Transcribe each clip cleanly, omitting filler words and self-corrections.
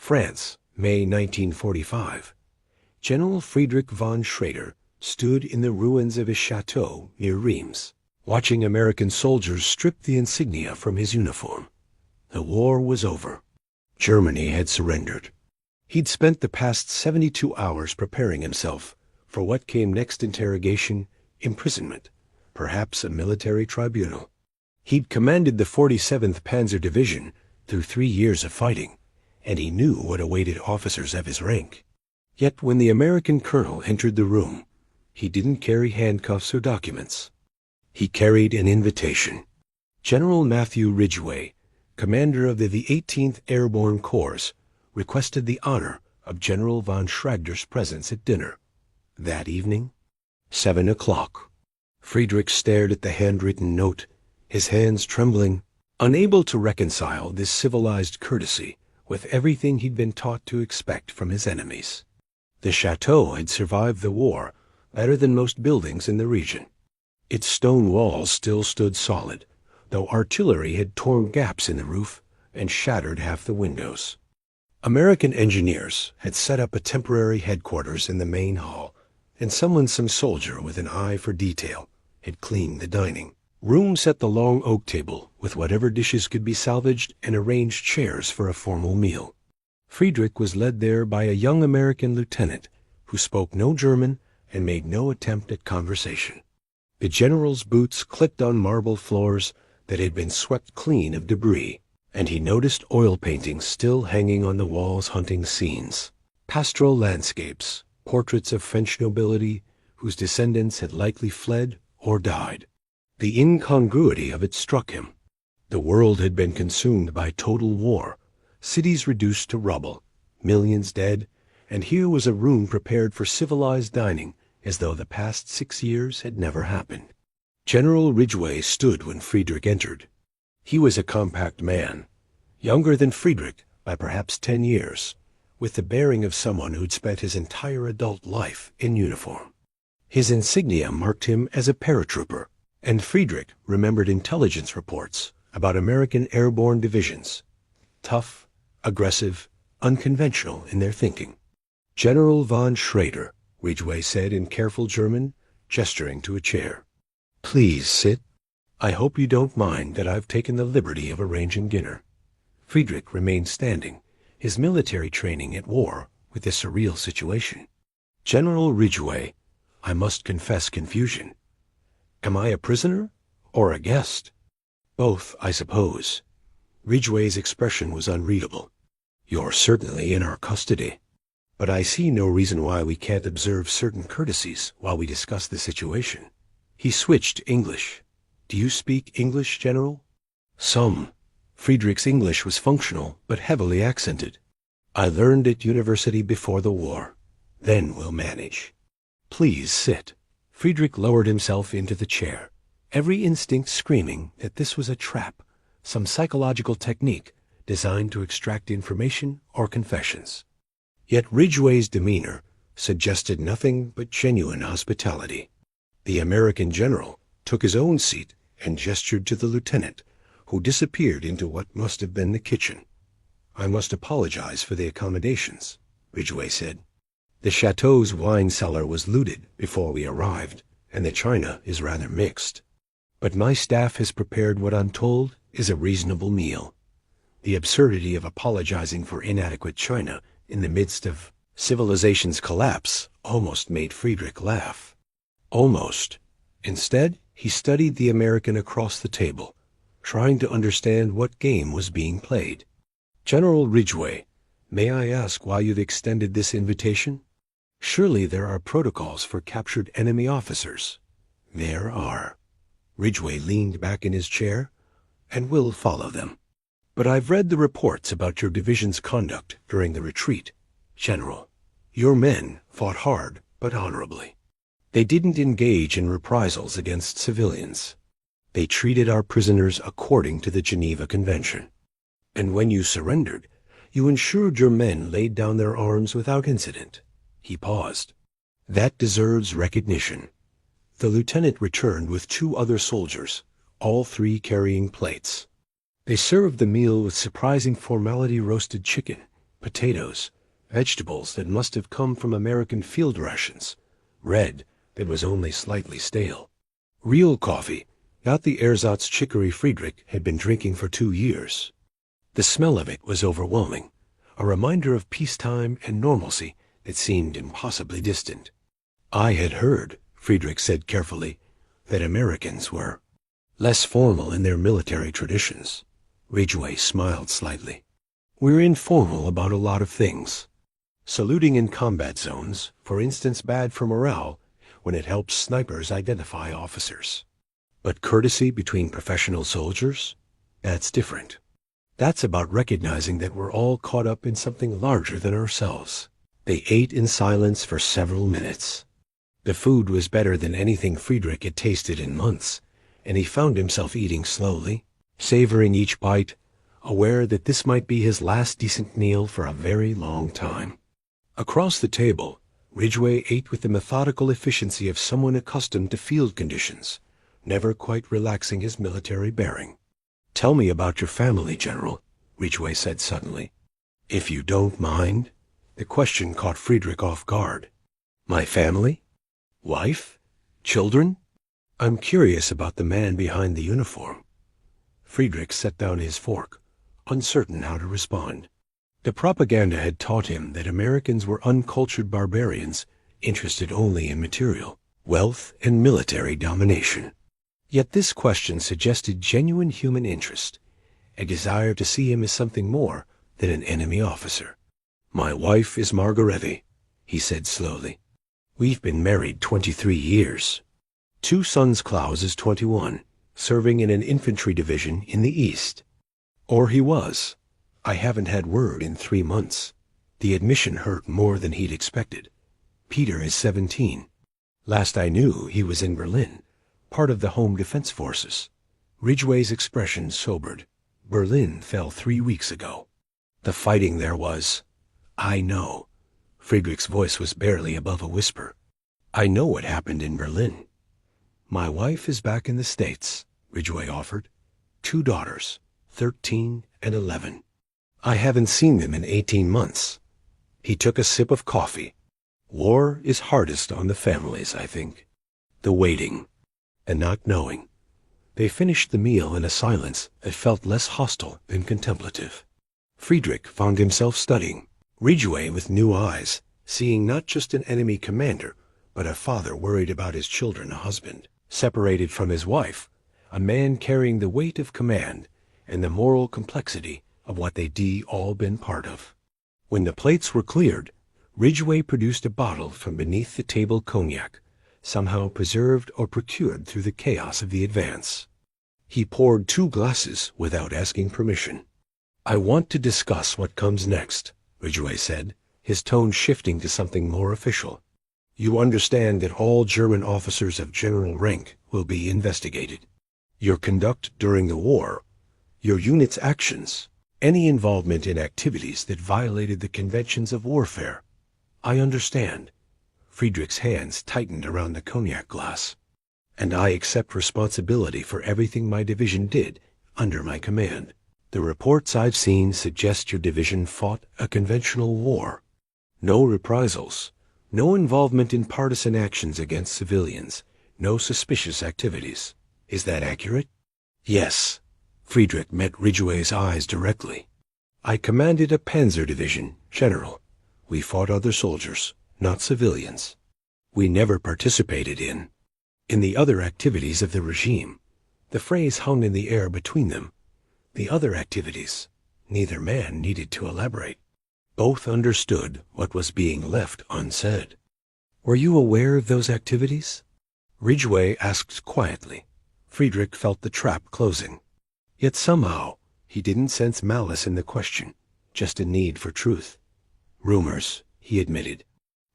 France, May 1945. General Friedrich von Schrader stood in the ruins of his chateau near Reims, watching American soldiers strip the insignia from his uniform. The war was over. Germany had surrendered. He'd spent the past 72 hours preparing himself for what came next: interrogation, imprisonment, perhaps a military tribunal. He'd commanded the 47th Panzer Division through 3 years of fighting, and he knew what awaited officers of his rank. Yet when the American colonel entered the room, he didn't carry handcuffs or documents. He carried an invitation. General Matthew Ridgway, commander of the 18th Airborne Corps, requested the honor of General von Schrader's presence at dinner. That evening, 7 o'clock. Friedrich stared at the handwritten note, his hands trembling, unable to reconcile this civilized courtesy with everything he'd been taught to expect from his enemies. The chateau had survived the war better than most buildings in the region. Its stone walls still stood solid, though artillery had torn gaps in the roof and shattered half the windows. American engineers had set up a temporary headquarters in the main hall, and some soldier with an eye for detail had cleaned the dining room, set the long oak table with whatever dishes could be salvaged, and arranged chairs for a formal meal. Friedrich was led there by a young American lieutenant who spoke no German and made no attempt at conversation. The general's boots clicked on marble floors that had been swept clean of debris, and he noticed oil paintings still hanging on the walls, hunting scenes, pastoral landscapes, portraits of French nobility whose descendants had likely fled or died. The incongruity of it struck him. The world had been consumed by total war, cities reduced to rubble, millions dead, and here was a room prepared for civilized dining as though the past 6 years had never happened. General Ridgway stood when Friedrich entered. He was a compact man, younger than Friedrich by perhaps 10 years, with the bearing of someone who'd spent his entire adult life in uniform. His insignia marked him as a paratrooper, and Friedrich remembered intelligence reports about American airborne divisions. Tough, aggressive, unconventional in their thinking. General von Schrader, Ridgway said in careful German, gesturing to a chair. Please sit. I hope you don't mind that I've taken the liberty of arranging dinner. Friedrich remained standing, his military training at war with this surreal situation. General Ridgway, I must confess confusion. Am I a prisoner or a guest? Both, I suppose. Ridgway's expression was unreadable. You're certainly in our custody, but I see no reason why we can't observe certain courtesies while we discuss the situation. He switched to English. Do you speak English, General? Some. Friedrich's English was functional but heavily accented. I learned at university before the war. Then we'll manage. Please sit. Friedrich lowered himself into the chair, every instinct screaming that this was a trap, some psychological technique designed to extract information or confessions. Yet Ridgway's demeanor suggested nothing but genuine hospitality. The American general took his own seat and gestured to the lieutenant, who disappeared into what must have been the kitchen. I must apologize for the accommodations, Ridgway said. The chateau's wine cellar was looted before we arrived, and the china is rather mixed. But my staff has prepared what Untold is a reasonable meal. The absurdity of apologizing for inadequate china in the midst of civilization's collapse almost made Friedrich laugh. Almost. Instead, he studied the American across the table, trying to understand what game was being played. General Ridgway, may I ask why you've extended this invitation? Surely there are protocols for captured enemy officers. There are. Ridgway leaned back in his chair, and we'll follow them. But I've read the reports about your division's conduct during the retreat. General, your men fought hard but honorably. They didn't engage in reprisals against civilians. They treated our prisoners according to the Geneva Convention. And when you surrendered, you ensured your men laid down their arms without incident. He paused. That deserves recognition. The lieutenant returned with 2 other soldiers, all 3 carrying plates. They served the meal with surprising formality: roasted chicken, potatoes, vegetables that must have come from American field rations, bread that was only slightly stale, real coffee, not the ersatz chicory Friedrich had been drinking for 2 years. The smell of it was overwhelming, a reminder of peacetime and normalcy that seemed impossibly distant. I had heard, Friedrich said carefully, that Americans were less formal in their military traditions. Ridgway smiled slightly. We're informal about a lot of things. Saluting in combat zones, for instance, bad for morale when it helps snipers identify officers. But courtesy between professional soldiers? That's different. That's about recognizing that we're all caught up in something larger than ourselves. They ate in silence for several minutes. The food was better than anything Friedrich had tasted in months, and he found himself eating slowly, savoring each bite, aware that this might be his last decent meal for a very long time. Across the table, Ridgway ate with the methodical efficiency of someone accustomed to field conditions, never quite relaxing his military bearing. "Tell me about your family, General," Ridgway said suddenly. "If you don't mind." The question caught Friedrich off guard. "My family? Wife? Children? I'm curious about the man behind the uniform." Friedrich set down his fork, uncertain how to respond. The propaganda had taught him that Americans were uncultured barbarians, interested only in material, wealth, and military domination. Yet this question suggested genuine human interest, a desire to see him as something more than an enemy officer. "My wife is Margaretti," he said slowly. "We've been married 23 years. 2 sons. Klaus is 21, serving in an infantry division in the East. Or he was. I haven't had word in 3 months." The admission hurt more than he'd expected. "Peter is 17. Last I knew, he was in Berlin, part of the Home Defense Forces." Ridgway's expression sobered. "Berlin fell 3 weeks ago. The fighting there was—" "I know." Friedrich's voice was barely above a whisper. "I know what happened in Berlin." "My wife is back in the States," Ridgway offered. 2 daughters, 13 and 11. I haven't seen them in 18 months. He took a sip of coffee. "War is hardest on the families, I think. The waiting, and not knowing." They finished the meal in a silence that felt less hostile than contemplative. Friedrich found himself studying Ridgway with new eyes, seeing not just an enemy commander, but a father worried about his children, a husband separated from his wife, a man carrying the weight of command and the moral complexity of what they'd all been part of. When the plates were cleared, Ridgway produced a bottle from beneath the table cognac, somehow preserved or procured through the chaos of the advance. He poured 2 glasses without asking permission. "I want to discuss what comes next," Ridgway said, his tone shifting to something more official. "You understand that all German officers of general rank will be investigated. Your conduct during the war, your unit's actions, any involvement in activities that violated the conventions of warfare." "I understand." Friedrich's hands tightened around the cognac glass. "And I accept responsibility for everything my division did under my command. The reports I've seen suggest your division fought a conventional war. No reprisals, no involvement in partisan actions against civilians, no suspicious activities. Is that accurate?" "Yes." Friedrich met Ridgway's eyes directly. "I commanded a panzer division, General. We fought other soldiers, not civilians. We never participated in the other activities of the regime." The phrase hung in the air between them. The other activities. Neither man needed to elaborate. Both understood what was being left unsaid. "Were you aware of those activities?" Ridgway asked quietly. Friedrich felt the trap closing. Yet somehow he didn't sense malice in the question, just a need for truth. "Rumors," he admitted.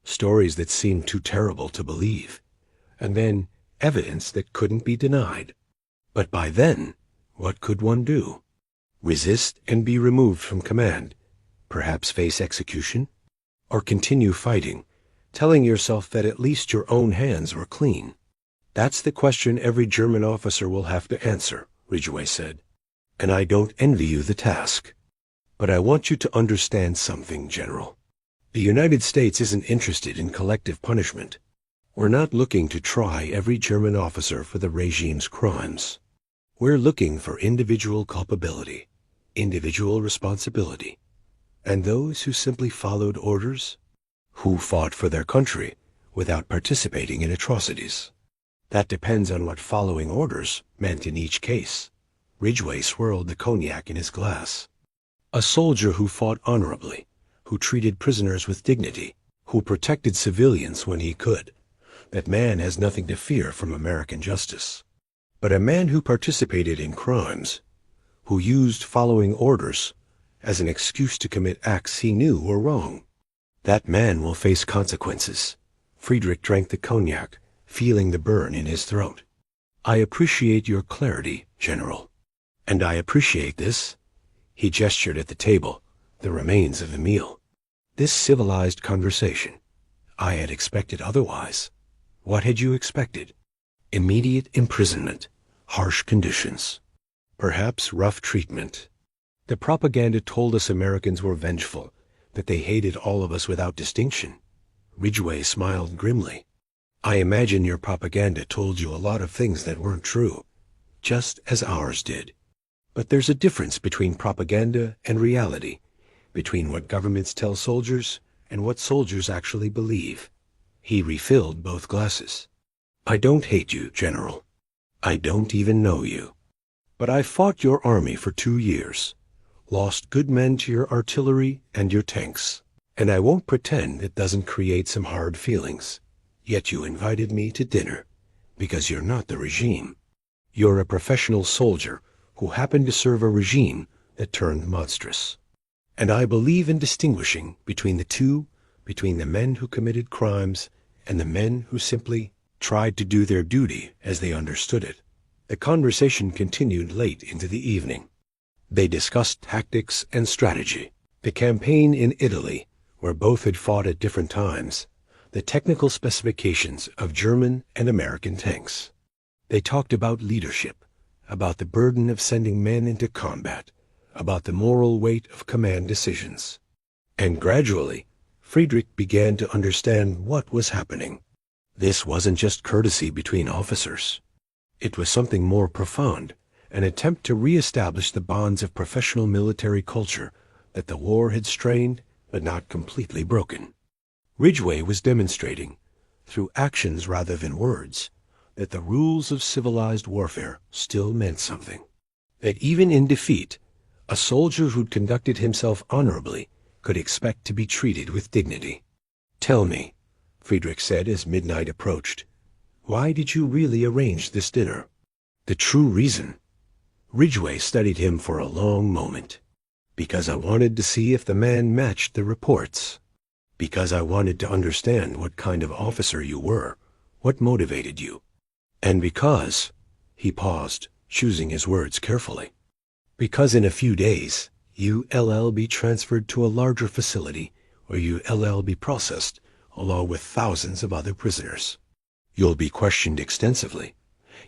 "Stories that seemed too terrible to believe. And then evidence that couldn't be denied. But by then, what could one do? Resist and be removed from command? Perhaps face execution? Or continue fighting, telling yourself that at least your own hands were clean?" "That's the question every German officer will have to answer," Ridgway said. "And I don't envy you the task." But I want you to understand something, General. The United States isn't interested in collective punishment. We're not looking to try every German officer for the regime's crimes. We're looking for individual culpability, individual responsibility, and those who simply followed orders, who fought for their country without participating in atrocities. That depends on what following orders meant in each case. Ridgway swirled the cognac in his glass. A soldier who fought honorably, who treated prisoners with dignity, who protected civilians when he could. That man has nothing to fear from American justice. But a man who participated in crimes, who used following orders as an excuse to commit acts he knew were wrong, that man will face consequences. Friedrich drank the cognac, feeling the burn in his throat. I appreciate your clarity, General. And I appreciate this. He gestured at the table, the remains of the meal. This civilized conversation. I had expected otherwise. What had you expected? Immediate imprisonment, harsh conditions, perhaps rough treatment. The propaganda told us Americans were vengeful, that they hated all of us without distinction. Ridgway smiled grimly. I imagine your propaganda told you a lot of things that weren't true, just as ours did. But there's a difference between propaganda and reality, between what governments tell soldiers and what soldiers actually believe. He refilled both glasses. I don't hate you, General. I don't even know you. But I fought your army for 2 years, lost good men to your artillery and your tanks, and I won't pretend it doesn't create some hard feelings. Yet you invited me to dinner, because you're not the regime. You're a professional soldier who happened to serve a regime that turned monstrous. And I believe in distinguishing between the two, between the men who committed crimes and the men who simply tried to do their duty as they understood it. The conversation continued late into the evening. They discussed tactics and strategy, the campaign in Italy, where both had fought at different times, the technical specifications of German and American tanks. They talked about leadership, about the burden of sending men into combat, about the moral weight of command decisions. And gradually, Friedrich began to understand what was happening. This wasn't just courtesy between officers. It was something more profound, an attempt to re-establish the bonds of professional military culture that the war had strained but not completely broken. Ridgway was demonstrating, through actions rather than words, that the rules of civilized warfare still meant something. That even in defeat, a soldier who'd conducted himself honorably could expect to be treated with dignity. Tell me, Friedrich said as midnight approached, why did you really arrange this dinner? The true reason. Ridgway studied him for a long moment. Because I wanted to see if the man matched the reports. Because I wanted to understand what kind of officer you were, what motivated you. And because, he paused, choosing his words carefully, because in a few days, you'll be transferred to a larger facility where you'll be processed along with thousands of other prisoners. You'll be questioned extensively,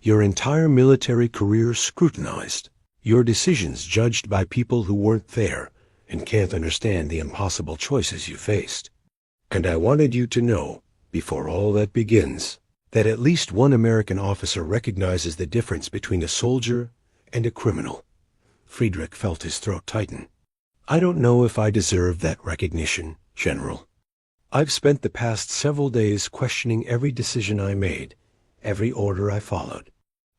your entire military career scrutinized, your decisions judged by people who weren't there and can't understand the impossible choices you faced. And I wanted you to know, before all that begins, that at least one American officer recognizes the difference between a soldier and a criminal. Friedrich felt his throat tighten. I don't know if I deserve that recognition, General. I've spent the past several days questioning every decision I made, every order I followed,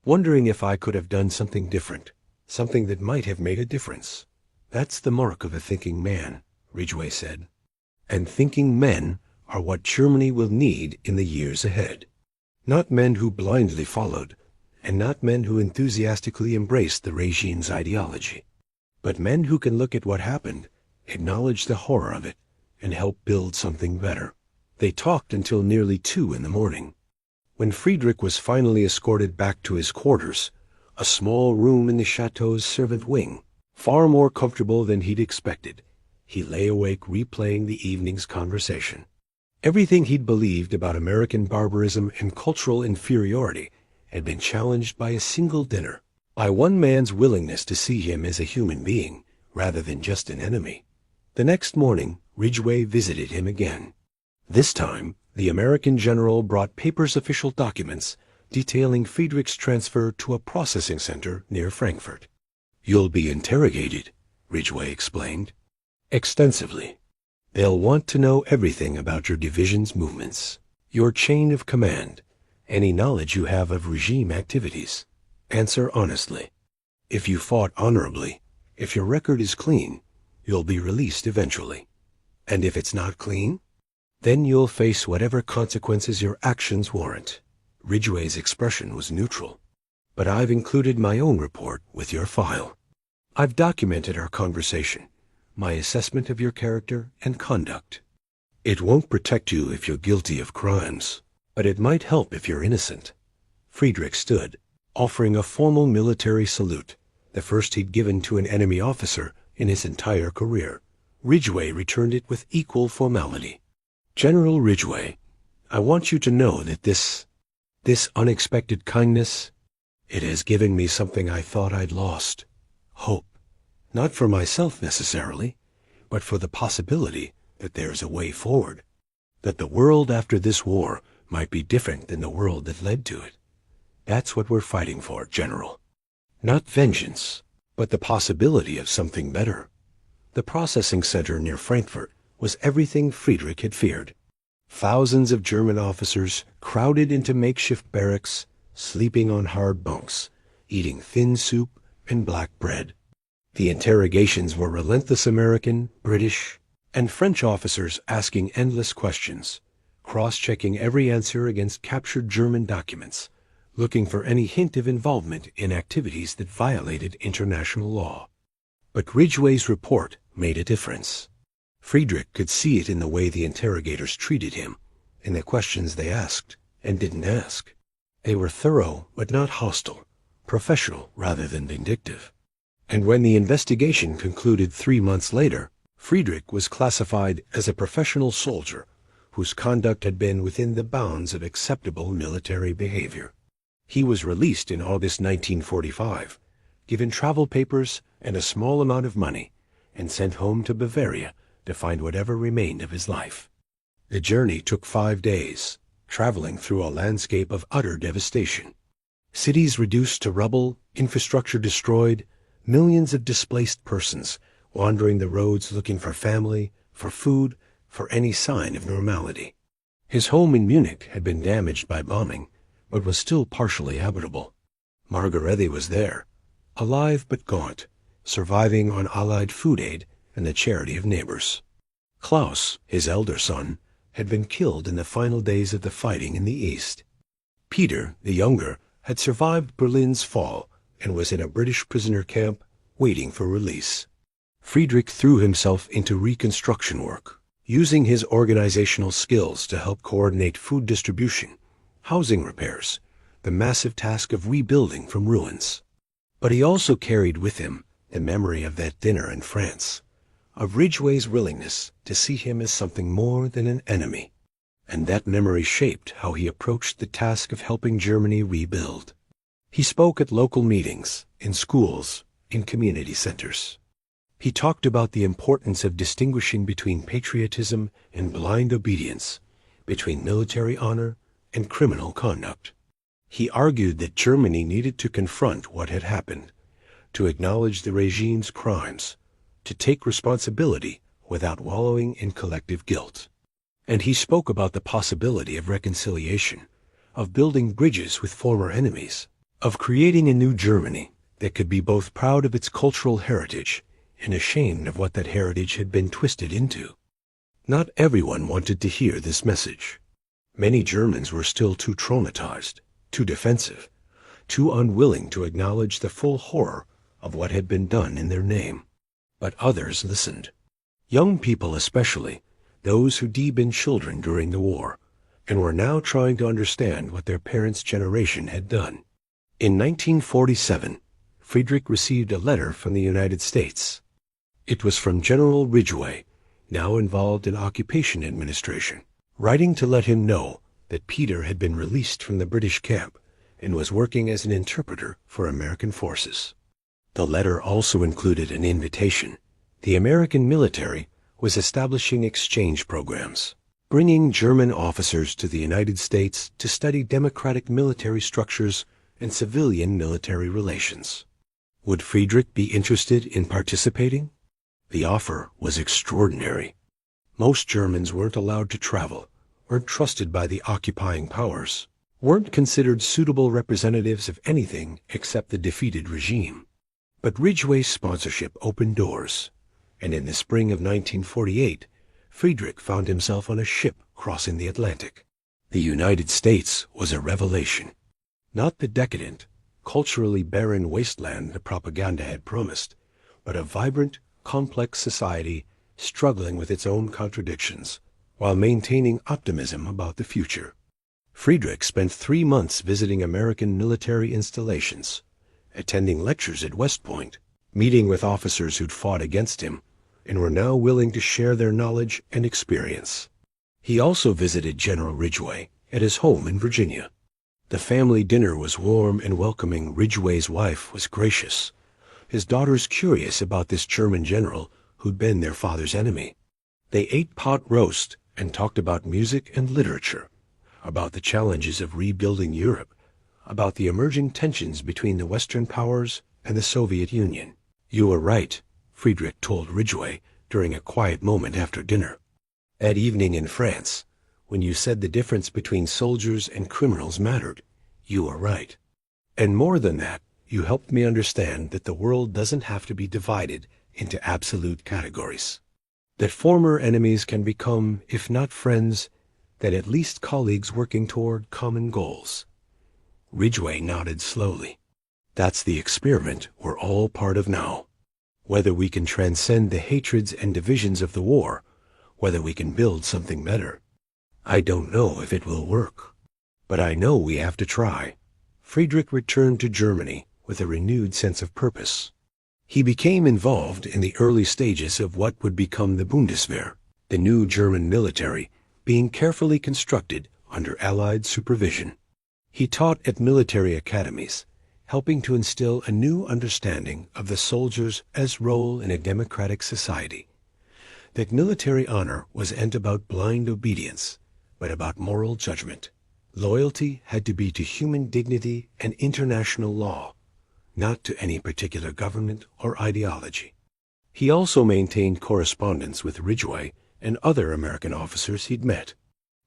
wondering if I could have done something different, something that might have made a difference. That's the mark of a thinking man, Ridgway said. And thinking men are what Germany will need in the years ahead. Not men who blindly followed, and not men who enthusiastically embraced the regime's ideology, but men who can look at what happened, acknowledge the horror of it, and help build something better. They talked until nearly 2 in the morning. When Friedrich was finally escorted back to his quarters, a small room in the chateau's servant wing, far more comfortable than he'd expected, he lay awake replaying the evening's conversation. Everything he'd believed about American barbarism and cultural inferiority had been challenged by a single dinner, by one man's willingness to see him as a human being, rather than just an enemy. The next morning, Ridgway visited him again. This time, the American general brought papers official documents detailing Friedrich's transfer to a processing center near Frankfurt. "You'll be interrogated," Ridgway explained. "Extensively. They'll want to know everything about your division's movements, your chain of command, any knowledge you have of regime activities. Answer honestly. If you fought honorably, if your record is clean, you'll be released eventually. And if it's not clean, then you'll face whatever consequences your actions warrant." Ridgway's expression was neutral. "But I've included my own report with your file. I've documented our conversation, my assessment of your character and conduct. It won't protect you if you're guilty of crimes, but it might help if you're innocent." Friedrich stood, offering a formal military salute, the first he'd given to an enemy officer in his entire career. Ridgway returned it with equal formality. "General Ridgway, I want you to know that this unexpected kindness, it has given me something I thought I'd lost. Hope. Not for myself necessarily, but for the possibility that there's a way forward. That the world after this war might be different than the world that led to it. That's what we're fighting for, General. Not vengeance, but the possibility of something better." The processing center near Frankfurt was everything Friedrich had feared. Thousands of German officers crowded into makeshift barracks, sleeping on hard bunks, eating thin soup and black bread. The interrogations were relentless American, British, and French officers asking endless questions, cross-checking every answer against captured German documents, looking for any hint of involvement in activities that violated international law. But Ridgway's report made a difference. Friedrich could see it in the way the interrogators treated him, in the questions they asked and didn't ask. They were thorough but not hostile, professional rather than vindictive. And when the investigation concluded 3 months later, Friedrich was classified as a professional soldier whose conduct had been within the bounds of acceptable military behavior. He was released in August 1945, given travel papers and a small amount of money, and sent home to Bavaria to find whatever remained of his life. The journey took 5 days, traveling through a landscape of utter devastation. Cities reduced to rubble, infrastructure destroyed, millions of displaced persons wandering the roads looking for family, for food, for any sign of normality. His home in Munich had been damaged by bombing, but was still partially habitable. Margarete was there, alive but gaunt, surviving on Allied food aid and the charity of neighbors. Klaus, his elder son, had been killed in the final days of the fighting in the East. Peter, the younger, had survived Berlin's fall and was in a British prisoner camp waiting for release. Friedrich threw himself into reconstruction work, using his organizational skills to help coordinate food distribution, housing repairs, the massive task of rebuilding from ruins. But he also carried with him the memory of that dinner in France, of Ridgway's willingness to see him as something more than an enemy. And that memory shaped how he approached the task of helping Germany rebuild. He spoke at local meetings, in schools, in community centers. He talked about the importance of distinguishing between patriotism and blind obedience, between military honor and criminal conduct. He argued that Germany needed to confront what had happened, to acknowledge the regime's crimes, to take responsibility without wallowing in collective guilt. And he spoke about the possibility of reconciliation, of building bridges with former enemies, of creating a new Germany that could be both proud of its cultural heritage and ashamed of what that heritage had been twisted into. Not everyone wanted to hear this message. Many Germans were still too traumatized, too defensive, too unwilling to acknowledge the full horror of what had been done in their name. But others listened. Young people especially, those who'd been children during the war, and were now trying to understand what their parents' generation had done. In 1947, Friedrich received a letter from the United States. It was from General Ridgway, now involved in occupation administration, writing to let him know that Peter had been released from the British camp and was working as an interpreter for American forces. The letter also included an invitation The American military was establishing exchange programs, bringing German officers to the United States to study democratic military structures and civilian military relations. Would Friedrich be interested in participating? The offer was extraordinary. Most Germans weren't allowed to travel, weren't trusted by the occupying powers, weren't considered suitable representatives of anything except the defeated regime. But Ridgway's sponsorship opened doors, and in the spring of 1948, Friedrich found himself on a ship crossing the Atlantic. The United States was a revelation. Not the decadent, culturally barren wasteland the propaganda had promised, but a vibrant, complex society struggling with its own contradictions, while maintaining optimism about the future. Friedrich spent 3 months visiting American military installations, attending lectures at West Point, meeting with officers who'd fought against him and were now willing to share their knowledge and experience. He also visited General Ridgway at his home in Virginia. The family dinner was warm and welcoming. Ridgway's wife was gracious, his daughters curious about this German general who'd been their father's enemy. They ate pot roast and talked about music and literature, about the challenges of rebuilding Europe, about the emerging tensions between the Western powers and the Soviet Union. "You were right," Friedrich told Ridgway during a quiet moment after dinner. "That evening in France, when you said the difference between soldiers and criminals mattered, you were right. And more than that, you helped me understand that the world doesn't have to be divided into absolute categories. That former enemies can become, if not friends, then at least colleagues working toward common goals." Ridgway nodded slowly. "That's the experiment we're all part of now. Whether we can transcend the hatreds and divisions of the war, whether we can build something better. I don't know if it will work, but I know we have to try." Friedrich returned to Germany with a renewed sense of purpose. He became involved in the early stages of what would become the Bundeswehr, the new German military, being carefully constructed under Allied supervision. He taught at military academies, helping to instill a new understanding of the soldiers' as role in a democratic society. That military honor wasn't about blind obedience, but about moral judgment. Loyalty had to be to human dignity and international law, not to any particular government or ideology. He also maintained correspondence with Ridgway and other American officers he'd met.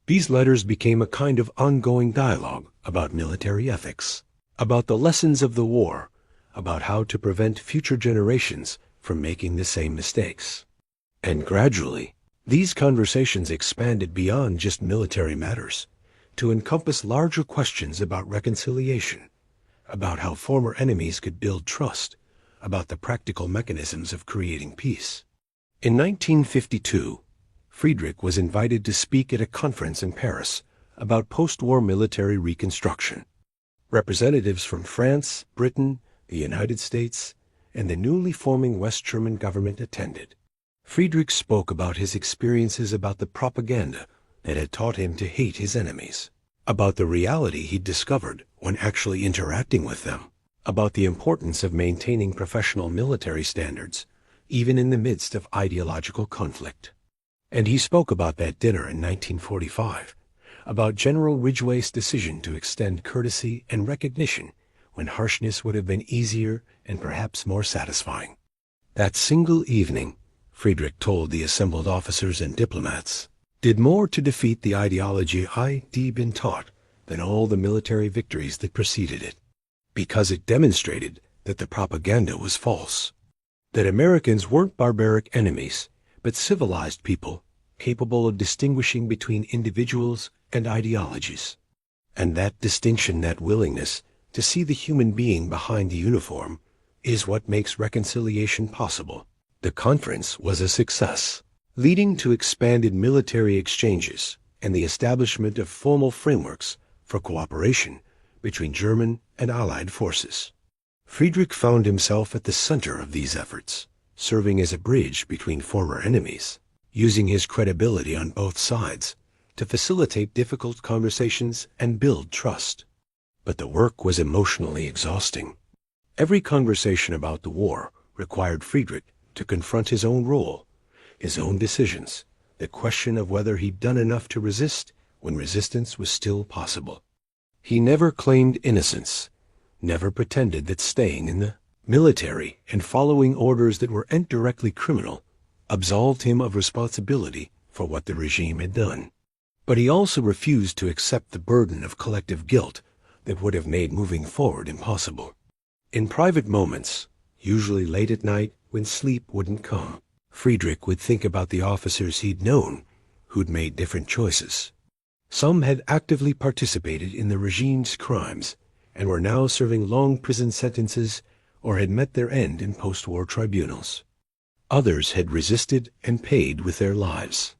These letters became a kind of ongoing dialogue about military ethics, about the lessons of the war, about how to prevent future generations from making the same mistakes. And gradually, these conversations expanded beyond just military matters to encompass larger questions about reconciliation, about how former enemies could build trust, about the practical mechanisms of creating peace. In 1952, Friedrich was invited to speak at a conference in Paris about post-war military reconstruction. Representatives from France, Britain, the United States, and the newly forming West German government attended. Friedrich spoke about his experiences about the propaganda that had taught him to hate his enemies, about the reality he'd discovered when actually interacting with them, about the importance of maintaining professional military standards, even in the midst of ideological conflict. And he spoke about that dinner in 1945, about General Ridgway's decision to extend courtesy and recognition when harshness would have been easier and perhaps more satisfying. That single evening, Friedrich told the assembled officers and diplomats, did more to defeat the ideology I'd been taught than all the military victories that preceded it, because it demonstrated that the propaganda was false, that Americans weren't barbaric enemies, but civilized people capable of distinguishing between individuals and ideologies. And that distinction, that willingness to see the human being behind the uniform, is what makes reconciliation possible. The conference was a success, leading to expanded military exchanges and the establishment of formal frameworks for cooperation between German and Allied forces. Friedrich found himself at the center of these efforts, serving as a bridge between former enemies, using his credibility on both sides to facilitate difficult conversations and build trust. But the work was emotionally exhausting. Every conversation about the war required Friedrich to confront his own role, his own decisions, the question of whether he'd done enough to resist when resistance was still possible. He never claimed innocence, never pretended that staying in the military and following orders that were indirectly criminal absolved him of responsibility for what the regime had done. But he also refused to accept the burden of collective guilt that would have made moving forward impossible. In private moments, usually late at night when sleep wouldn't come, Friedrich would think about the officers he'd known who'd made different choices. Some had actively participated in the regime's crimes and were now serving long prison sentences or had met their end in post-war tribunals. Others had resisted and paid with their lives.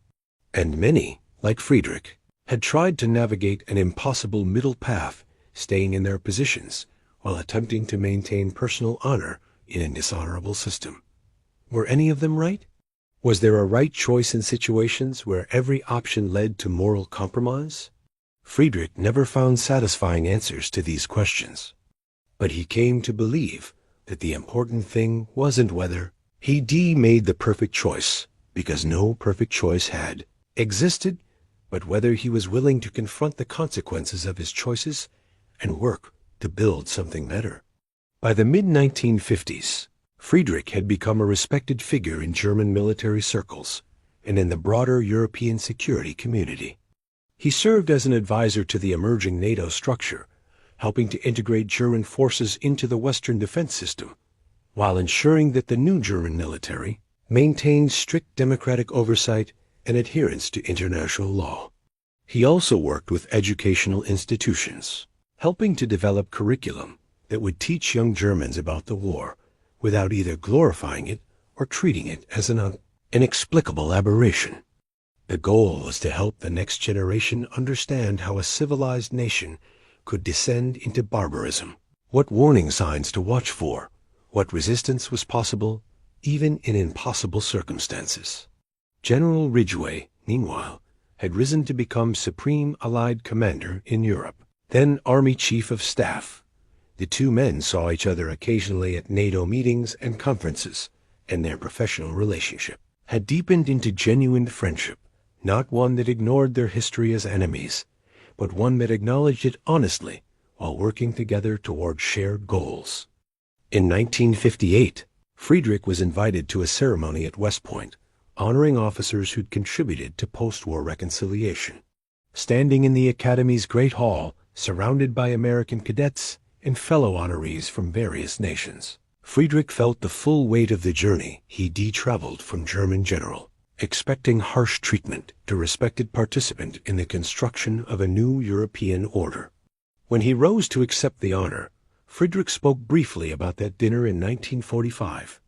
And many, like Friedrich, had tried to navigate an impossible middle path, staying in their positions while attempting to maintain personal honor in a dishonorable system. Were any of them right? Was there a right choice in situations where every option led to moral compromise? Friedrich never found satisfying answers to these questions. But he came to believe that the important thing wasn't whether he'd made the perfect choice, because no perfect choice had existed, but whether he was willing to confront the consequences of his choices and work to build something better. By the mid-1950s, Friedrich had become a respected figure in German military circles and in the broader European security community. He served as an advisor to the emerging NATO structure, helping to integrate German forces into the Western defense system, while ensuring that the new German military maintained strict democratic oversight and adherence to international law. He also worked with educational institutions, helping to develop curriculum that would teach young Germans about the war without either glorifying it or treating it as an inexplicable aberration. The goal was to help the next generation understand how a civilized nation could descend into barbarism, what warning signs to watch for, what resistance was possible, even in impossible circumstances. General Ridgway, meanwhile, had risen to become Supreme Allied Commander in Europe, then Army Chief of Staff. The two men saw each other occasionally at NATO meetings and conferences, and their professional relationship had deepened into genuine friendship, not one that ignored their history as enemies, but one that acknowledged it honestly while working together toward shared goals. In 1958, Friedrich was invited to a ceremony at West Point, honoring officers who'd contributed to post-war reconciliation. Standing in the Academy's Great Hall, surrounded by American cadets and fellow honorees from various nations, Friedrich felt the full weight of the journey he'd traveled from German general, expecting harsh treatment to respected participant in the construction of a new European order. When he rose to accept the honor, Friedrich spoke briefly about that dinner in 1945.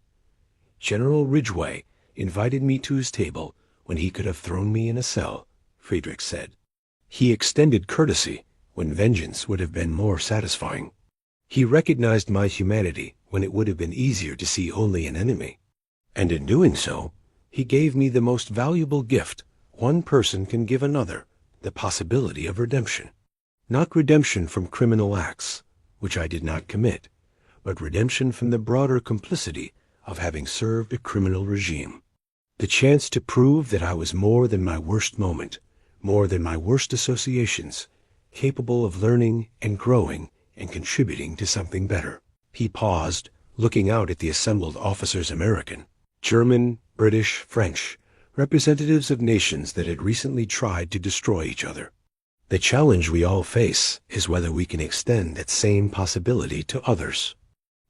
General Ridgway invited me to his table when he could have thrown me in a cell, Friedrich said. He extended courtesy when vengeance would have been more satisfying. He recognized my humanity when it would have been easier to see only an enemy. And in doing so, he gave me the most valuable gift one person can give another, the possibility of redemption. Not redemption from criminal acts, which I did not commit, but redemption from the broader complicity of having served a criminal regime. The chance to prove that I was more than my worst moment, more than my worst associations, capable of learning and growing and contributing to something better. He paused, looking out at the assembled officers, American, German, British, French, representatives of nations that had recently tried to destroy each other. The challenge we all face is whether we can extend that same possibility to others,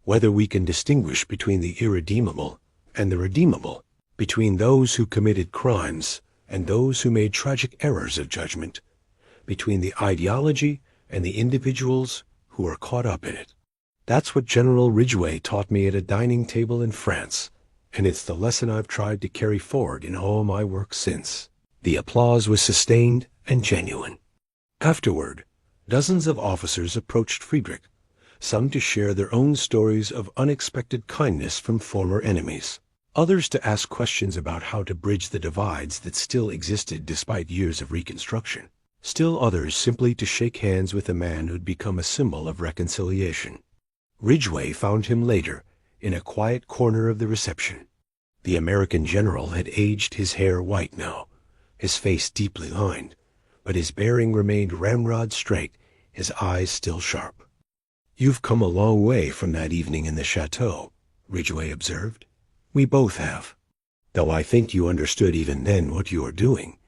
whether we can distinguish between the irredeemable and the redeemable, between those who committed crimes and those who made tragic errors of judgment, between the ideology and the individuals who are caught up in it. That's what General Ridgway taught me at a dining table in France, and it's the lesson I've tried to carry forward in all my work since. The applause was sustained and genuine. Afterward, dozens of officers approached Friedrich, some to share their own stories of unexpected kindness from former enemies, others to ask questions about how to bridge the divides that still existed despite years of reconstruction, still others simply to shake hands with a man who'd become a symbol of reconciliation. Ridgway found him later in a quiet corner of the reception. The American general had aged, his hair white now, his face deeply lined, but his bearing remained ramrod straight, his eyes still sharp. "You've come a long way from that evening in the chateau," Ridgway observed. "We both have. Though I think you understood even then what you were doing,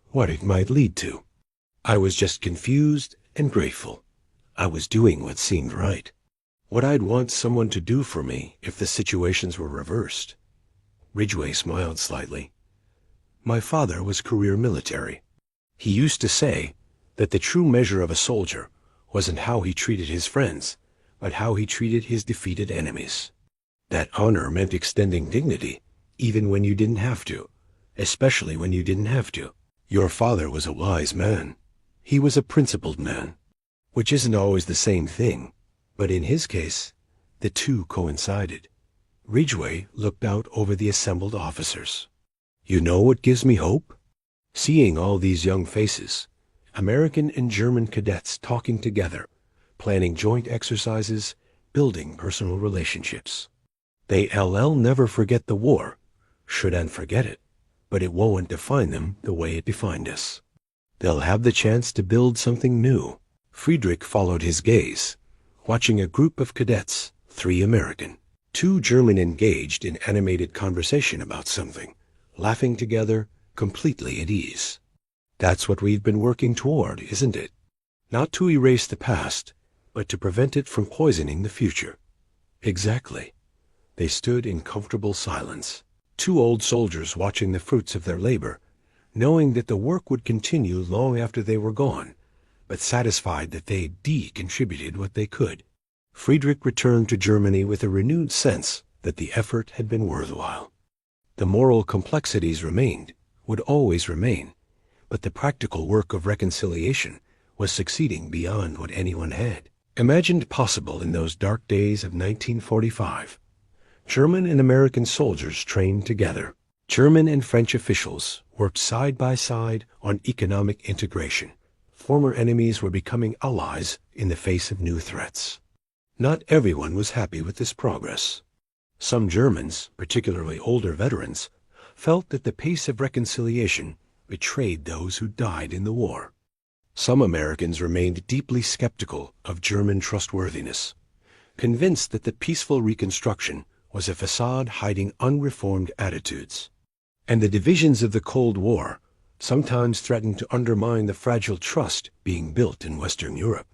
what it might lead to. I was just confused and grateful. I was doing what seemed right. What I'd want someone to do for me if the situations were reversed." Ridgway smiled slightly. "My father was career military. He used to say that the true measure of a soldier wasn't how he treated his friends, but how he treated his defeated enemies. That honor meant extending dignity, even when you didn't have to, especially when you didn't have to. Your father was a wise man. He was a principled man, which isn't always the same thing, but in his case, the two coincided." Ridgway looked out over the assembled officers. "You know what gives me hope? Seeing all these young faces, American and German cadets talking together, planning joint exercises, building personal relationships. They'll never forget the war, shouldn't forget it, but it won't define them the way it defined us. They'll have the chance to build something new." Friedrich followed his gaze, watching a group of cadets, 3 American, 2 German, engaged in animated conversation about something, laughing together, completely at ease. "That's what we've been working toward, isn't it? Not to erase the past, but to prevent it from poisoning the future." "Exactly." They stood in comfortable silence, 2 old soldiers watching the fruits of their labor, knowing that the work would continue long after they were gone, but satisfied that they contributed what they could. Friedrich returned to Germany with a renewed sense that the effort had been worthwhile. The moral complexities remained, would always remain, but the practical work of reconciliation was succeeding beyond what anyone had imagined possible in those dark days of 1945. German and American soldiers trained together. German and French officials worked side by side on economic integration. Former enemies were becoming allies in the face of new threats. Not everyone was happy with this progress. Some Germans, particularly older veterans, felt that the pace of reconciliation betrayed those who died in the war. Some Americans remained deeply skeptical of German trustworthiness, convinced that the peaceful reconstruction was a facade hiding unreformed attitudes. And the divisions of the Cold War sometimes threatened to undermine the fragile trust being built in Western Europe.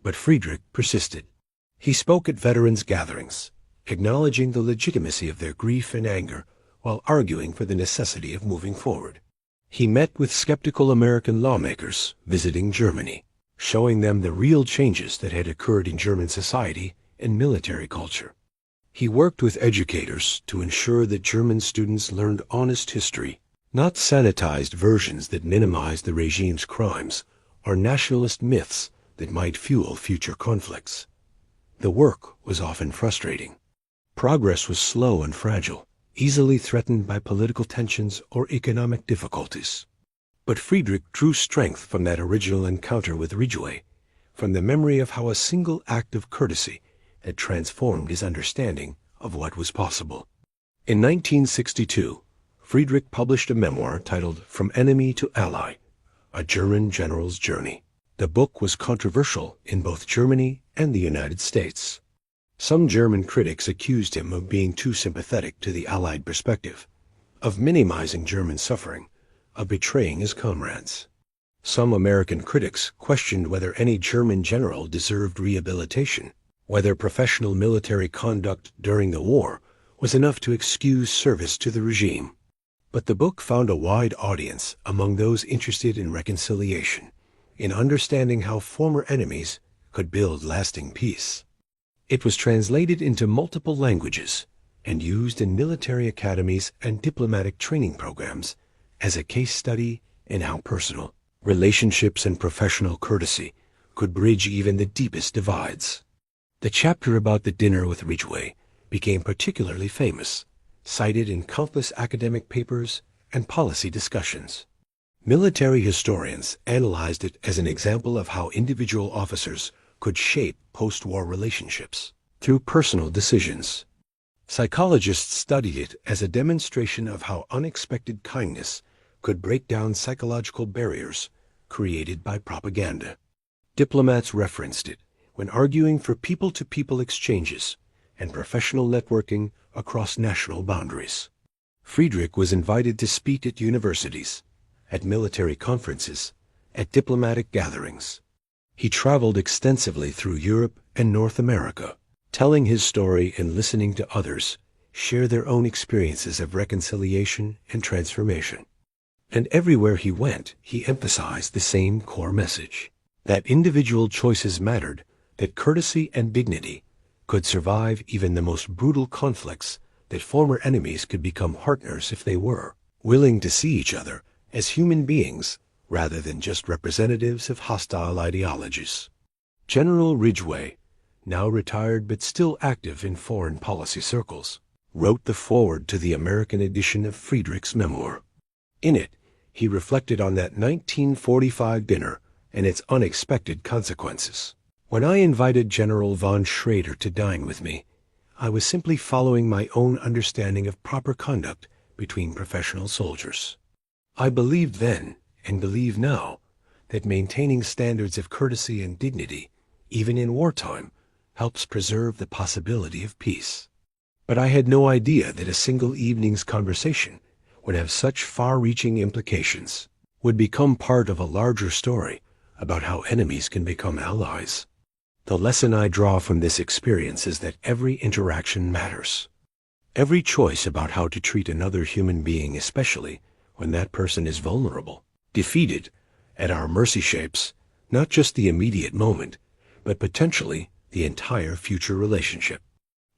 But Friedrich persisted. He spoke at veterans' gatherings, acknowledging the legitimacy of their grief and anger while arguing for the necessity of moving forward. He met with skeptical American lawmakers visiting Germany, showing them the real changes that had occurred in German society and military culture. He worked with educators to ensure that German students learned honest history, not sanitized versions that minimized the regime's crimes or nationalist myths that might fuel future conflicts. The work was often frustrating. Progress was slow and fragile, easily threatened by political tensions or economic difficulties. But Friedrich drew strength from that original encounter with Ridgway, from the memory of how a single act of courtesy had transformed his understanding of what was possible. In 1962, Friedrich published a memoir titled From Enemy to Ally, A German General's Journey. The book was controversial in both Germany and the United States. Some German critics accused him of being too sympathetic to the Allied perspective, of minimizing German suffering, of betraying his comrades. Some American critics questioned whether any German general deserved rehabilitation, whether professional military conduct during the war was enough to excuse service to the regime. But the book found a wide audience among those interested in reconciliation, in understanding how former enemies could build lasting peace. It was translated into multiple languages and used in military academies and diplomatic training programs as a case study in how personal relationships and professional courtesy could bridge even the deepest divides. The chapter about the dinner with Ridgway became particularly famous, cited in countless academic papers and policy discussions. Military historians analyzed it as an example of how individual officers could shape post-war relationships through personal decisions. Psychologists studied it as a demonstration of how unexpected kindness could break down psychological barriers created by propaganda. Diplomats referenced it when arguing for people-to-people exchanges and professional networking across national boundaries. Friedrich was invited to speak at universities, at military conferences, at diplomatic gatherings. He traveled extensively through Europe and North America, telling his story and listening to others share their own experiences of reconciliation and transformation. And everywhere he went, he emphasized the same core message, that individual choices mattered, that courtesy and dignity could survive even the most brutal conflicts, that former enemies could become partners if they were willing to see each other as human beings rather than just representatives of hostile ideologies. General Ridgway, now retired but still active in foreign policy circles, wrote the foreword to the American edition of Friedrich's memoir. In it, he reflected on that 1945 dinner and its unexpected consequences. When I invited General von Schrader to dine with me, I was simply following my own understanding of proper conduct between professional soldiers. I believed then, and believe now, that maintaining standards of courtesy and dignity, even in wartime, helps preserve the possibility of peace. But I had no idea that a single evening's conversation would have such far-reaching implications, would become part of a larger story about how enemies can become allies. The lesson I draw from this experience is that every interaction matters. Every choice about how to treat another human being, especially when that person is vulnerable, defeated, at our mercy shapes, not just the immediate moment, but potentially the entire future relationship.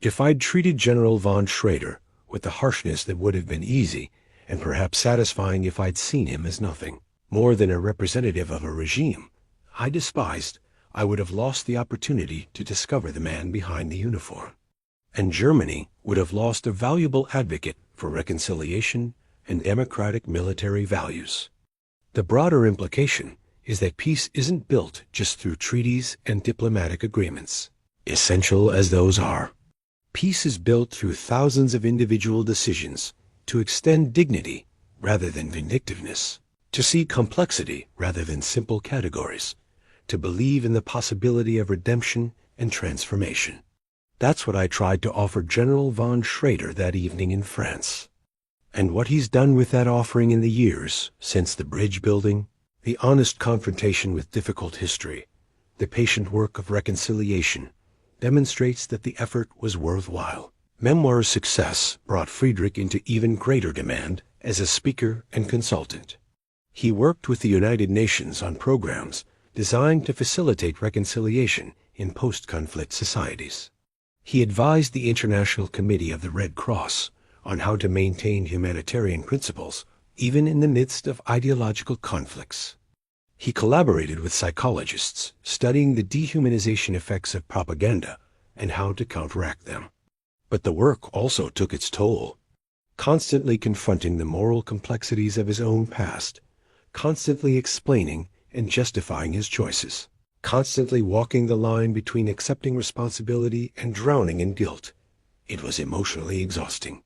If I'd treated General von Schrader with the harshness that would have been easy and perhaps satisfying if I'd seen him as nothing more than a representative of a regime I despised, I would have lost the opportunity to discover the man behind the uniform. And Germany would have lost a valuable advocate for reconciliation and democratic military values. The broader implication is that peace isn't built just through treaties and diplomatic agreements, essential as those are. Peace is built through thousands of individual decisions to extend dignity rather than vindictiveness, to see complexity rather than simple categories, to believe in the possibility of redemption and transformation. That's what I tried to offer General von Schrader that evening in France. And what he's done with that offering in the years since the bridge building, the honest confrontation with difficult history, the patient work of reconciliation, demonstrates that the effort was worthwhile. Memoir's success brought Friedrich into even greater demand as a speaker and consultant. He worked with the United Nations on programs designed to facilitate reconciliation in post-conflict societies. He advised the International Committee of the Red Cross on how to maintain humanitarian principles even in the midst of ideological conflicts. He collaborated with psychologists studying the dehumanization effects of propaganda and how to counteract them. But the work also took its toll, constantly confronting the moral complexities of his own past, constantly explaining and justifying his choices, constantly walking the line between accepting responsibility and drowning in guilt. It was emotionally exhausting.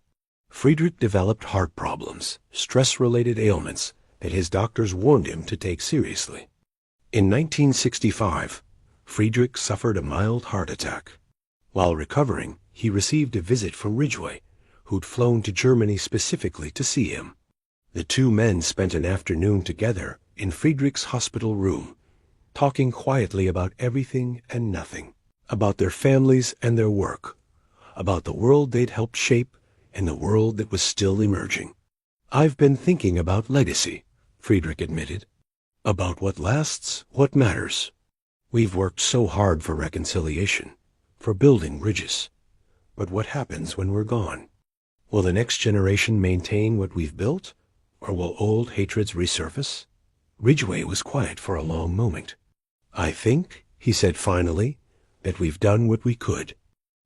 Friedrich developed heart problems, stress-related ailments that his doctors warned him to take seriously. In 1965, Friedrich suffered a mild heart attack. While recovering, he received a visit from Ridgway, who'd flown to Germany specifically to see him. The two men spent an afternoon together in Friedrich's hospital room, talking quietly about everything and nothing, about their families and their work, about the world they'd helped shape and the world that was still emerging. "I've been thinking about legacy," Friedrich admitted, "about what lasts, what matters. We've worked so hard for reconciliation, for building bridges. But what happens when we're gone? Will the next generation maintain what we've built, or will old hatreds resurface?" Ridgway was quiet for a long moment. "I think," he said finally, "that we've done what we could.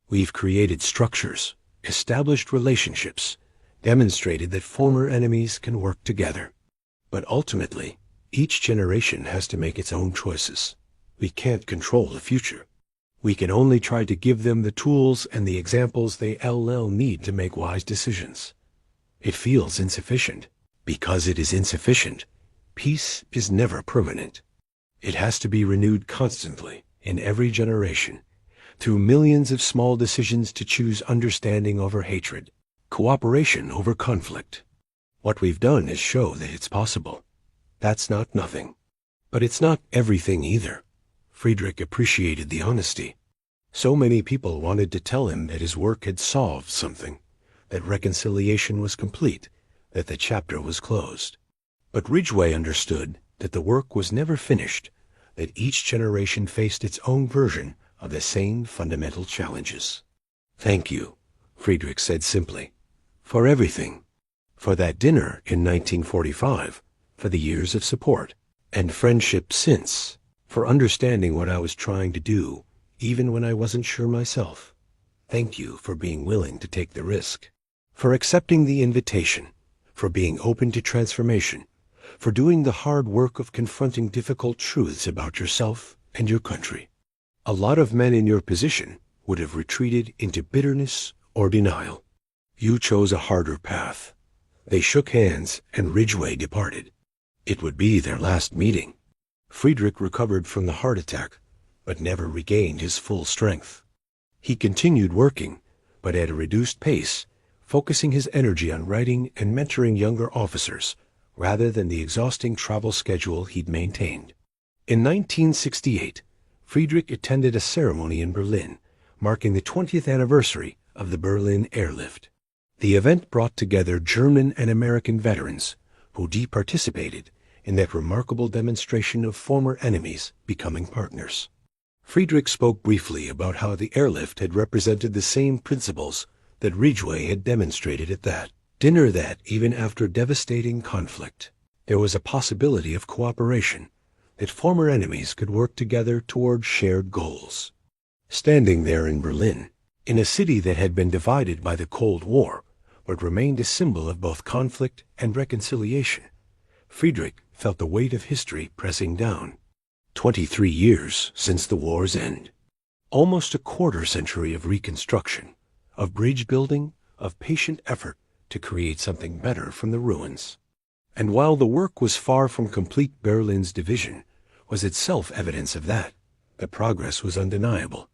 We've created structures, established relationships, demonstrated that former enemies can work together. But ultimately, each generation has to make its own choices. We can't control the future. We can only try to give them the tools and the examples they'll need to make wise decisions. It feels insufficient. Because it is insufficient, peace is never permanent. It has to be renewed constantly, in every generation, through millions of small decisions to choose understanding over hatred, cooperation over conflict. What we've done is show that it's possible. That's not nothing. But it's not everything either. Friedrich appreciated the honesty. So many people wanted to tell him that his work had solved something, that reconciliation was complete, that the chapter was closed. But Ridgway understood that the work was never finished, that each generation faced its own version of the same fundamental challenges. "Thank you," Friedrich said simply, "for everything. For that dinner in 1945, for the years of support and friendship since, for understanding what I was trying to do, even when I wasn't sure myself. Thank you for being willing to take the risk, for accepting the invitation, for being open to transformation, for doing the hard work of confronting difficult truths about yourself and your country. A lot of men in your position would have retreated into bitterness or denial. You chose a harder path." They shook hands, and Ridgway departed. It would be their last meeting. Friedrich recovered from the heart attack, but never regained his full strength. He continued working, but at a reduced pace, focusing his energy on writing and mentoring younger officers, rather than the exhausting travel schedule he'd maintained. In 1968, Friedrich attended a ceremony in Berlin, marking the 20th anniversary of the Berlin airlift. The event brought together German and American veterans who participated in that remarkable demonstration of former enemies becoming partners. Friedrich spoke briefly about how the airlift had represented the same principles that Ridgway had demonstrated at that dinner, that even after devastating conflict, there was a possibility of cooperation, that former enemies could work together toward shared goals. Standing there in Berlin, in a city that had been divided by the Cold War, but remained a symbol of both conflict and reconciliation, Friedrich felt the weight of history pressing down. 23 years since the war's end. Almost a quarter century of reconstruction, of bridge building, of patient effort to create something better from the ruins. And while the work was far from complete, Berlin's division was itself evidence of that. The progress was undeniable.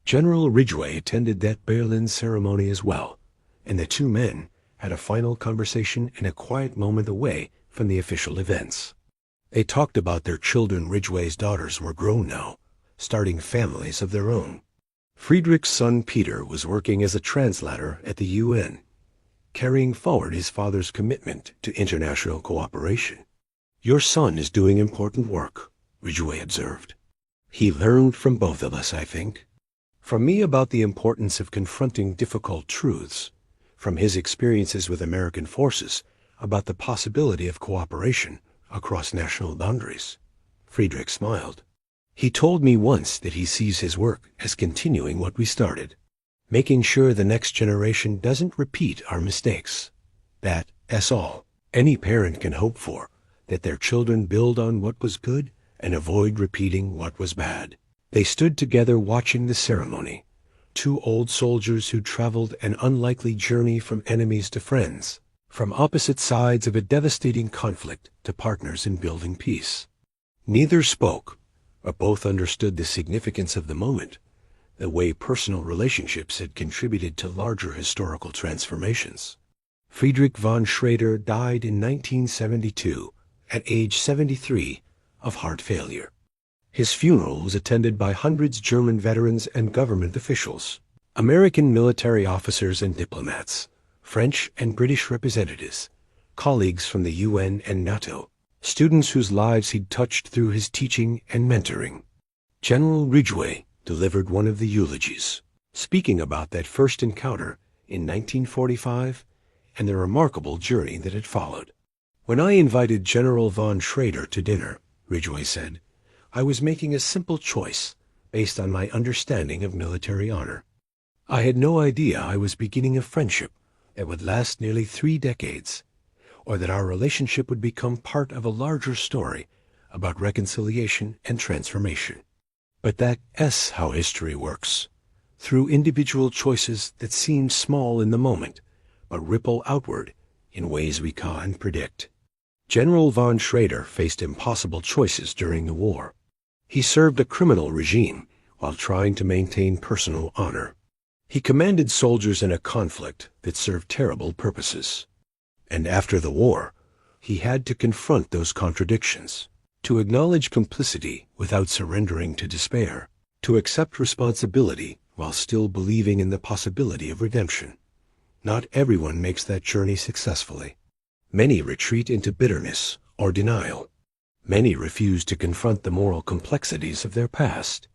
General Ridgway attended that Berlin ceremony as well, and the two men had a final conversation in a quiet moment away from the official events. They talked about their children. Ridgway's daughters were grown now, starting families of their own. Friedrich's son Peter was working as a translator at the UN, carrying forward his father's commitment to international cooperation. "Your son is doing important work," Ridgway observed. "He learned from both of us, I think. From me about the importance of confronting difficult truths, from his experiences with American forces about the possibility of cooperation across national boundaries." Friedrich smiled. "He told me once that he sees his work as continuing what we started, making sure the next generation doesn't repeat our mistakes. That's all any parent can hope for, that their children build on what was good and avoid repeating what was bad." They stood together watching the ceremony, two old soldiers who traveled an unlikely journey from enemies to friends, from opposite sides of a devastating conflict to partners in building peace. Neither spoke, but both understood the significance of the moment, the way personal relationships had contributed to larger historical transformations. Friedrich von Schrader died in 1972, at age 73, of heart failure. His funeral was attended by hundreds of German veterans and government officials, American military officers and diplomats, French and British representatives, colleagues from the UN and NATO, students whose lives he'd touched through his teaching and mentoring. General Ridgway delivered one of the eulogies, speaking about that first encounter in 1945 and the remarkable journey that had followed. "When I invited General von Schrader to dinner," Ridgway said, "I was making a simple choice based on my understanding of military honor. I had no idea I was beginning a friendship that would last nearly 3 decades, or that our relationship would become part of a larger story about reconciliation and transformation. But that's how history works, through individual choices that seem small in the moment, but ripple outward in ways we can't predict. General von Schrader faced impossible choices during the war. He served a criminal regime while trying to maintain personal honor. He commanded soldiers in a conflict that served terrible purposes. And after the war, he had to confront those contradictions, to acknowledge complicity without surrendering to despair, to accept responsibility while still believing in the possibility of redemption. Not everyone makes that journey successfully. Many retreat into bitterness or denial. Many refuse to confront the moral complexities of their past.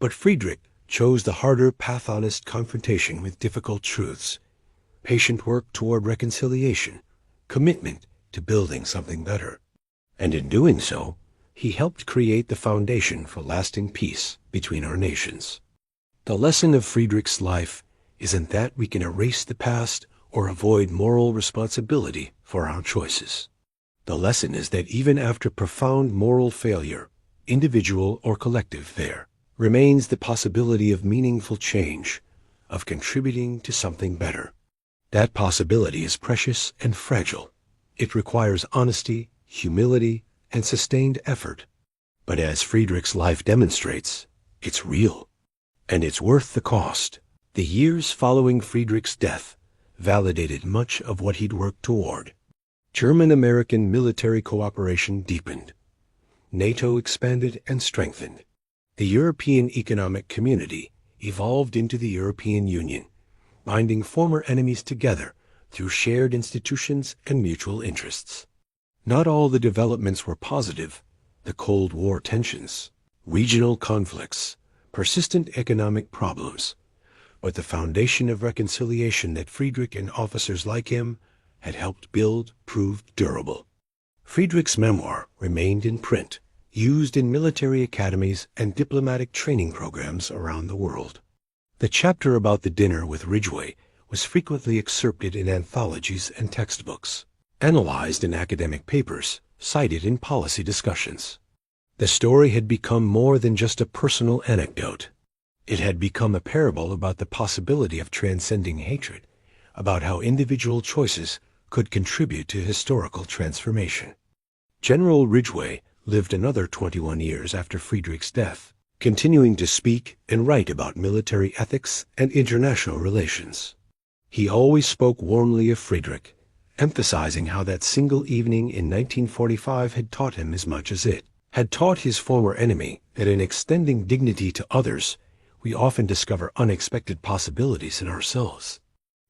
But Friedrich chose the harder, path-honest confrontation with difficult truths, patient work toward reconciliation, commitment to building something better. And in doing so, he helped create the foundation for lasting peace between our nations. The lesson of Friedrich's life isn't that we can erase the past or avoid moral responsibility for our choices. The lesson is that even after profound moral failure, individual or collective, there remains the possibility of meaningful change, of contributing to something better. That possibility is precious and fragile. It requires honesty, humility, and sustained effort. But as Friedrich's life demonstrates, it's real, and it's worth the cost. The years following Friedrich's death validated much of what he'd worked toward. German-American military cooperation deepened. NATO expanded and strengthened. The European Economic Community evolved into the European Union, binding former enemies together through shared institutions and mutual interests. Not all the developments were positive. The Cold War tensions, regional conflicts, persistent economic problems. But the foundation of reconciliation that Friedrich and officers like him had helped build proved durable. Friedrich's memoir remained in print, used in military academies and diplomatic training programs around the world. The chapter about the dinner with Ridgway was frequently excerpted in anthologies and textbooks, analyzed in academic papers, cited in policy discussions. The story had become more than just a personal anecdote. It had become a parable about the possibility of transcending hatred, about how individual choices could contribute to historical transformation. General Ridgway lived another 21 years after Friedrich's death, continuing to speak and write about military ethics and international relations. He always spoke warmly of Friedrich, emphasizing how that single evening in 1945 had taught him as much as it had taught his former enemy that in extending dignity to others, we often discover unexpected possibilities in ourselves.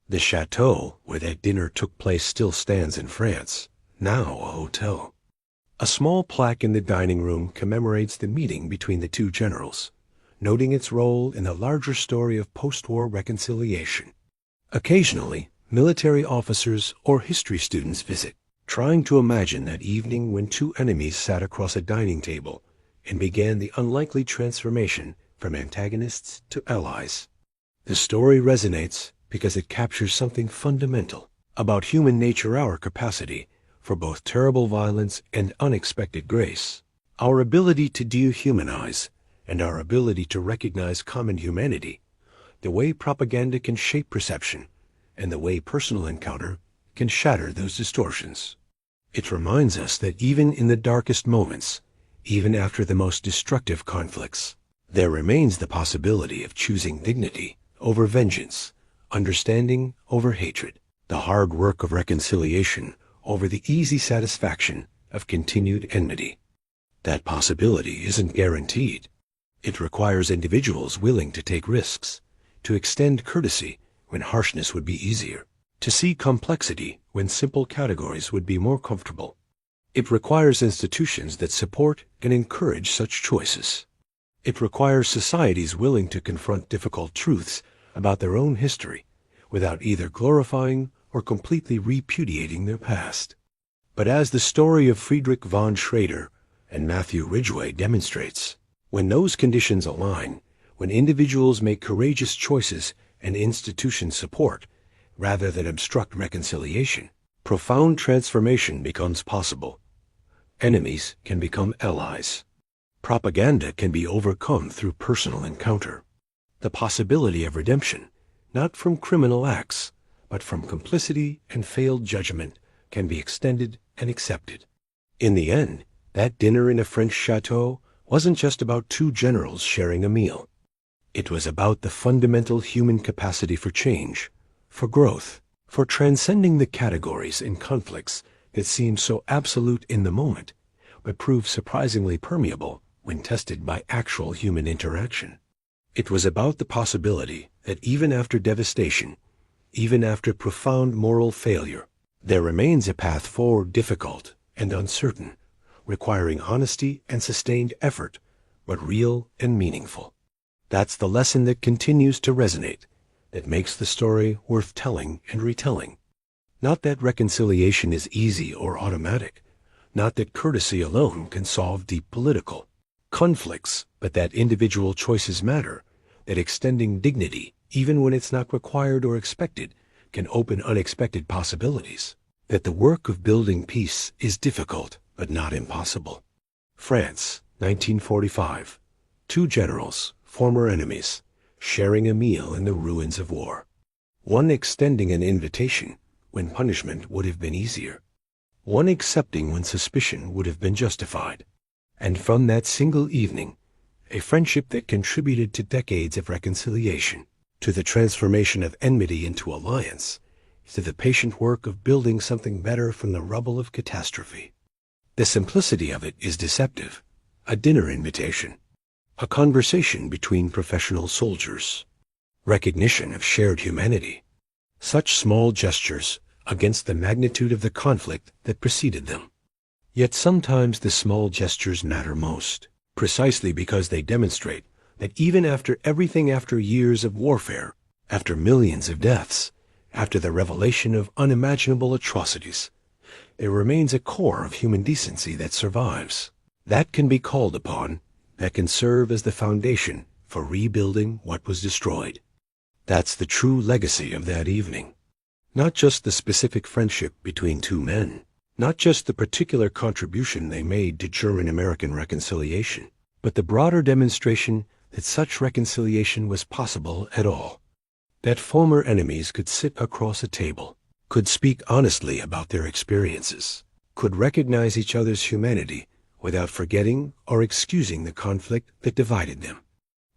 The chateau where that dinner took place still stands in France, now a hotel. A small plaque in the dining room commemorates the meeting between the two generals, noting its role in the larger story of post-war reconciliation. Occasionally, military officers or history students visit, trying to imagine that evening when two enemies sat across a dining table and began the unlikely transformation from antagonists to allies. The story resonates because it captures something fundamental about human nature, our capacity for both terrible violence and unexpected grace, our ability to dehumanize, and our ability to recognize common humanity, the way propaganda can shape perception, and the way personal encounter can shatter those distortions. It reminds us that even in the darkest moments, even after the most destructive conflicts, there remains the possibility of choosing dignity over vengeance, understanding over hatred, the hard work of reconciliation over the easy satisfaction of continued enmity. That possibility isn't guaranteed. It requires individuals willing to take risks, to extend courtesy when harshness would be easier, to see complexity when simple categories would be more comfortable. It requires institutions that support and encourage such choices. It requires societies willing to confront difficult truths about their own history without either glorifying or completely repudiating their past. But as the story of Friedrich von Schrader and Matthew Ridgway demonstrates, when those conditions align, when individuals make courageous choices and institutions support, rather than obstruct reconciliation, profound transformation becomes possible. Enemies can become allies. Propaganda can be overcome through personal encounter. The possibility of redemption, not from criminal acts, but from complicity and failed judgment, can be extended and accepted. In the end, that dinner in a French chateau wasn't just about two generals sharing a meal. It was about the fundamental human capacity for change, for growth, for transcending the categories and conflicts that seem so absolute in the moment, but prove surprisingly permeable when tested by actual human interaction. It was about the possibility that even after devastation, even after profound moral failure, there remains a path forward difficult and uncertain, requiring honesty and sustained effort, but real and meaningful. That's the lesson that continues to resonate, that makes the story worth telling and retelling. Not that reconciliation is easy or automatic, not that courtesy alone can solve deep political conflicts, but that individual choices matter, that extending dignity, even when it's not required or expected, can open unexpected possibilities, that the work of building peace is difficult but not impossible. France, 1945. Two generals, former enemies, sharing a meal in the ruins of war. One extending an invitation when punishment would have been easier. One accepting when suspicion would have been justified. And from that single evening, a friendship that contributed to decades of reconciliation, to the transformation of enmity into alliance, to the patient work of building something better from the rubble of catastrophe. The simplicity of it is deceptive. A dinner invitation, a conversation between professional soldiers, recognition of shared humanity. Such small gestures against the magnitude of the conflict that preceded them. Yet sometimes the small gestures matter most, precisely because they demonstrate that even after everything, after years of warfare, after millions of deaths, after the revelation of unimaginable atrocities, there remains a core of human decency that survives, that can be called upon, that can serve as the foundation for rebuilding what was destroyed. That's the true legacy of that evening. Not just the specific friendship between two men, not just the particular contribution they made to German-American reconciliation, but the broader demonstration that such reconciliation was possible at all. That former enemies could sit across a table, could speak honestly about their experiences, could recognize each other's humanity without forgetting or excusing the conflict that divided them.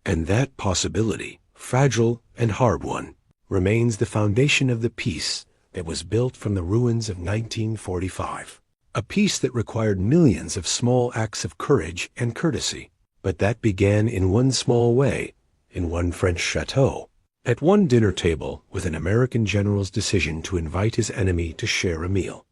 And that possibility, fragile and hard one, remains the foundation of the peace that was built from the ruins of 1945. A peace that required millions of small acts of courage and courtesy, but that began in one small way, in one French chateau, at one dinner table with an American general's decision to invite his enemy to share a meal.